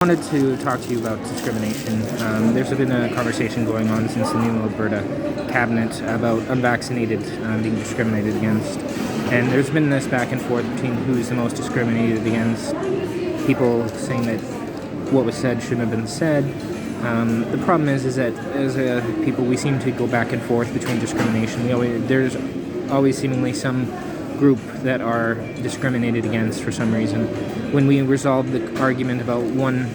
I wanted to talk to you about discrimination. There's been a conversation going on since the new Alberta cabinet about unvaccinated being discriminated against. And there's been this back and forth between who's the most discriminated against. People saying that what was said shouldn't have been said. The problem is that as people, we seem to go back and forth between discrimination. There's always seemingly some group that are discriminated against for some reason. When we resolve the argument about one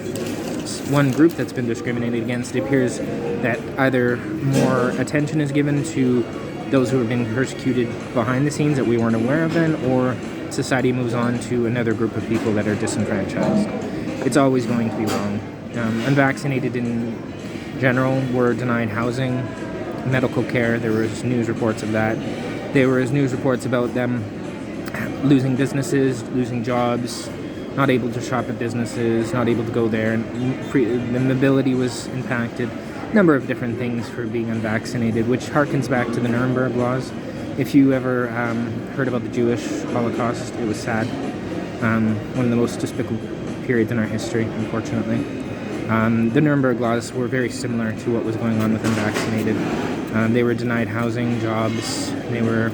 group that's been discriminated against, it appears that either more attention is given to those who have been persecuted behind the scenes that we weren't aware of then, or society moves on to another group of people that are disenfranchised. It's always going to be wrong. Unvaccinated in general were denied housing, medical care. There was news reports of that. There was news reports about them losing businesses, losing jobs, not able to shop at businesses, not able to go there, and the mobility was impacted. A number of different things for being unvaccinated, which harkens back to the Nuremberg laws. If you ever heard about the Jewish Holocaust, it was sad. One of the most despicable periods in our history, unfortunately. The Nuremberg laws were very similar to what was going on with unvaccinated. They were denied housing, jobs. They were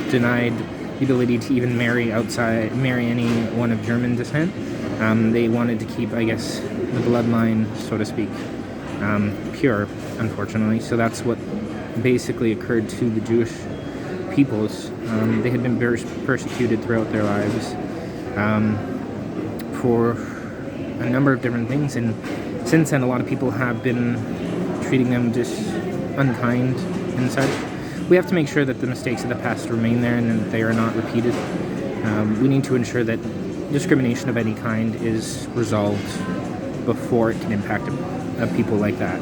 denied the ability to even marry anyone of German descent. They wanted to keep, I guess, the bloodline, so to speak, pure, unfortunately. So that's what basically occurred to the Jewish peoples. They had been very persecuted throughout their lives for a number of different things, and since then a lot of people have been treating them just unkind and such. We have to make sure that the mistakes of the past remain there and that they are not repeated. We need to ensure that discrimination of any kind is resolved before it can impact people like that.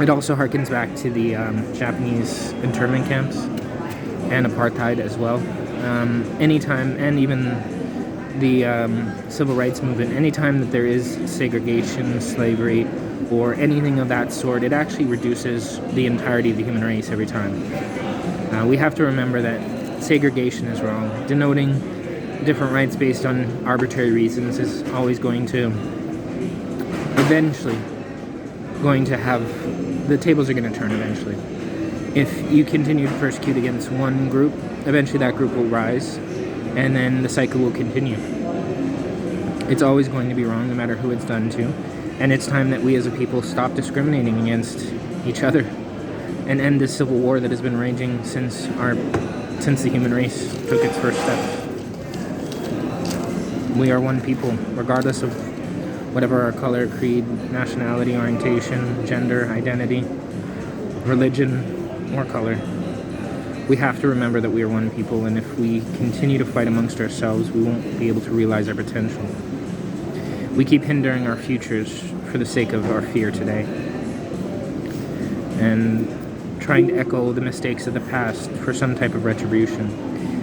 It also harkens back to the Japanese internment camps and apartheid as well. Anytime, and even the civil rights movement, anytime that there is segregation, slavery, or anything of that sort, it actually reduces the entirety of the human race every time. We have to remember that segregation is wrong. Denoting different rights based on arbitrary reasons is always going to have, the tables are going to turn eventually. If you continue to persecute against one group, eventually that group will rise, and then the cycle will continue. It's always going to be wrong, no matter who it's done to. And it's time that we as a people stop discriminating against each other and end this civil war that has been raging since the human race took its first steps. We are one people, regardless of whatever our color, creed, nationality, orientation, gender, identity, religion, or color. We have to remember that we are one people, and if we continue to fight amongst ourselves, we won't be able to realize our potential. We keep hindering our futures for the sake of our fear today, and trying to echo the mistakes of the past for some type of retribution.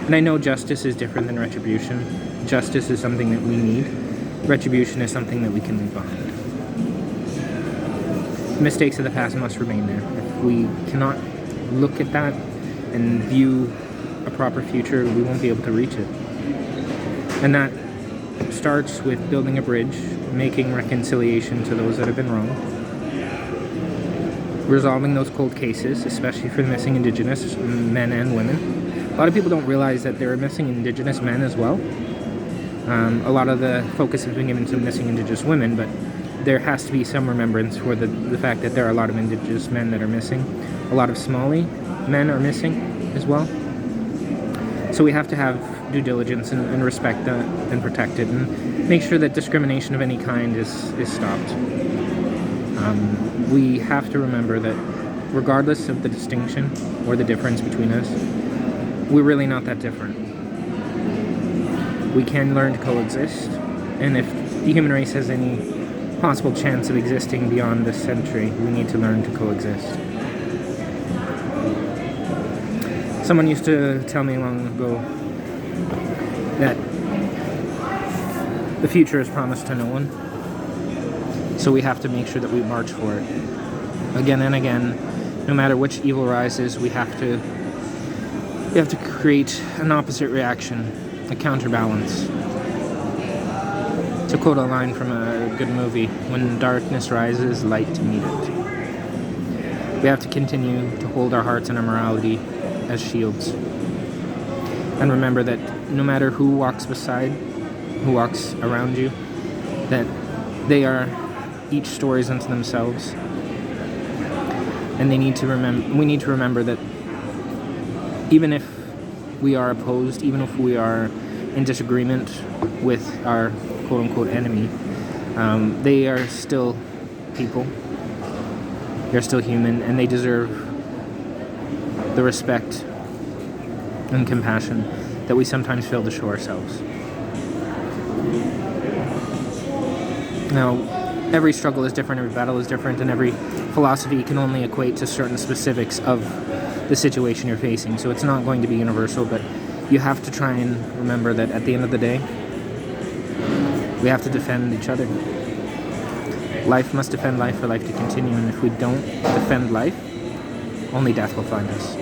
And I know justice is different than retribution. Justice is something that we need. Retribution is something that we can leave behind. The mistakes of the past must remain there. If we cannot look at that and view a proper future, we won't be able to reach it. And that starts with building a bridge, making reconciliation to those that have been wronged, resolving those cold cases, especially for the missing Indigenous men and women. A lot of people don't realize that there are missing Indigenous men as well. A lot of the focus has been given to missing Indigenous women, but there has to be some remembrance for the fact that there are a lot of Indigenous men that are missing. A lot of Somali men are missing as well. So we have to have due diligence and respect that and protect it, and make sure that discrimination of any kind is stopped. We have to remember that regardless of the distinction or the difference between us, we're really not that different. We can learn to coexist, and if the human race has any possible chance of existing beyond this century, we need to learn to coexist. Someone used to tell me long ago that the future is promised to no one, so we have to make sure that we march for it. Again and again, no matter which evil rises, we have to create an opposite reaction, a counterbalance. To quote a line from a good movie, when darkness rises, light to meet it. We have to continue to hold our hearts and our morality as shields. And remember that no matter who walks around you, that they are each stories unto themselves. And we need to remember that even if we are opposed, even if we are in disagreement with our quote-unquote enemy, they are still people. They're still human, and they deserve the respect and compassion that we sometimes fail to show ourselves. Now, every struggle is different, every battle is different, and every philosophy can only equate to certain specifics of the situation you're facing. So it's not going to be universal, but you have to try and remember that at the end of the day, we have to defend each other. Life must defend life for life to continue, and if we don't defend life, only death will find us.